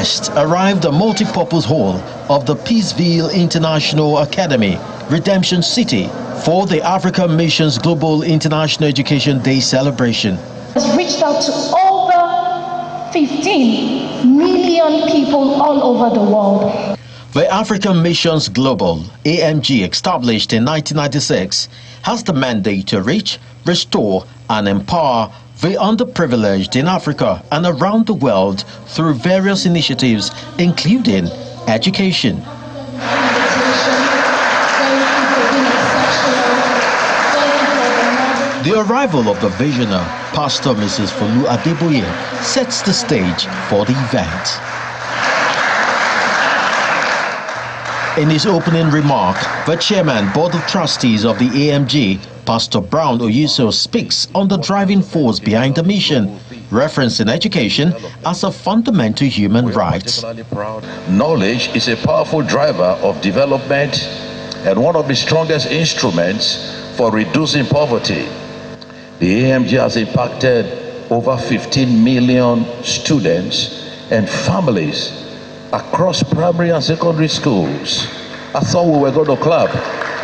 guests arrived at the multipurpose hall of the Peaceville International Academy, Redemption City, for the African Missions Global International Education Day celebration. Has reached out to over 15 million people all over the world. The African Missions Global, AMG, established in 1996, has the mandate to reach, restore, and empower the underprivileged in Africa and around the world through various initiatives, including education. The arrival of the visionary, Pastor Mrs. Folu Adeboye, sets the stage for the event. In his opening remark, the Chairman, Board of Trustees of the AMG, Pastor Brown Oyuso, speaks on the driving force behind the mission, referencing education as a fundamental human right. Knowledge is a powerful driver of development and one of the strongest instruments for reducing poverty. The AMG has impacted over 15 million students and families across primary and secondary schools. I thought we were going to clap.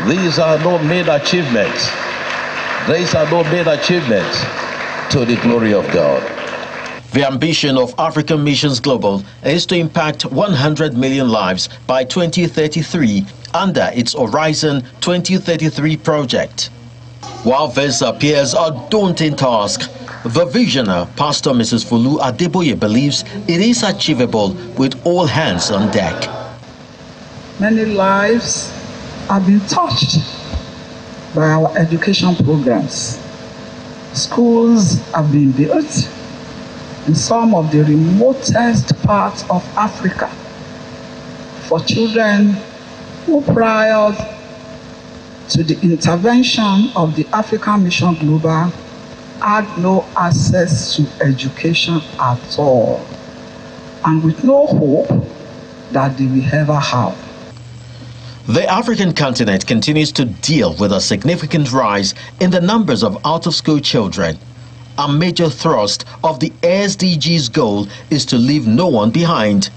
These are no mean achievements. These are no mean achievements to the glory of God. The ambition of African Missions Global is to impact 100 million lives by 2033 under its Horizon 2033 project. While this appears a daunting task, the visionary, Pastor Mrs. Folu Adeboye, believes it is achievable with all hands on deck. Many lives have been touched by our education programs. Schools have been built in some of the remotest parts of Africa for children who, prior to the intervention of the African Mission Global, had no access to education at all, and with no hope that they will ever have. The African continent continues to deal with a significant rise in the numbers of out-of-school children. A major thrust of the SDGs goal is to leave no one behind.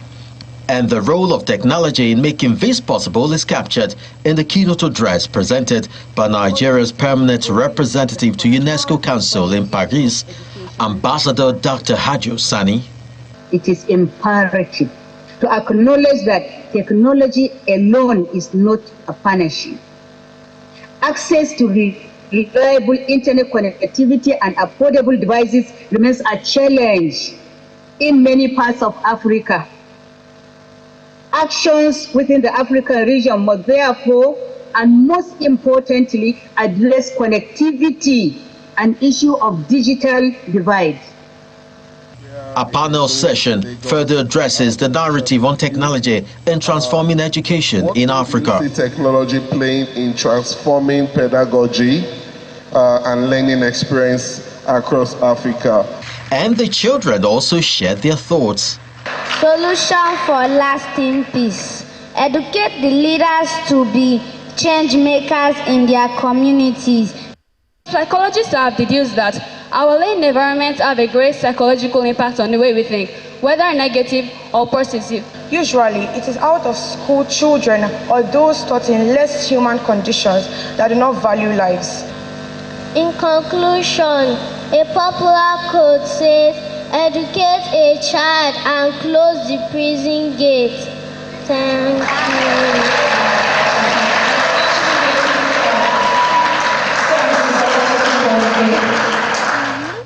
And the role of technology in making this possible is captured in the keynote address presented by Nigeria's permanent representative to UNESCO Council in Paris, Ambassador Dr. Hajo Sani. It is imperative to acknowledge that technology alone is not a panacea. Access to reliable internet connectivity and affordable devices remains a challenge in many parts of Africa. Actions within the African region must therefore, and most importantly, address connectivity, an issue of digital divide. A panel session further addresses the narrative on technology in transforming education in Africa. What is technology playing in transforming pedagogy and learning experience across Africa? And the children also shared their thoughts. Solution for lasting peace. Educate the leaders to be change makers in their communities. Psychologists have deduced that our learning environments have a great psychological impact on the way we think, whether negative or positive. Usually, it is out of school children or those taught in less human conditions that do not value lives. In conclusion, a popular quote says, "Educate a child and close the prison gate." Thank you.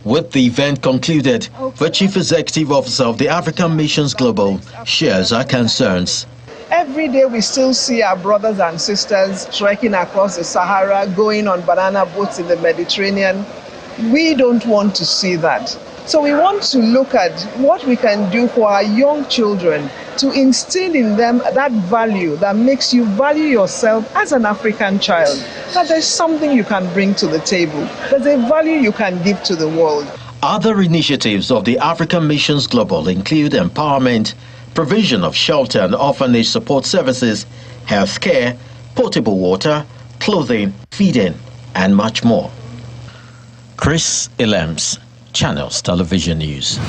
With the event concluded, the Chief Executive Officer of the African Missions Global shares our concerns. Every day we still see our brothers and sisters trekking across the Sahara, going on banana boats in the Mediterranean. We don't want to see that. So we want to look at what we can do for our young children to instill in them that value that makes you value yourself as an African child, that there's something you can bring to the table, there's a value you can give to the world. Other initiatives of the African Missions Global include empowerment, provision of shelter and orphanage support services, healthcare, potable water, clothing, feeding, and much more. Chris Ilems, Channels Television News.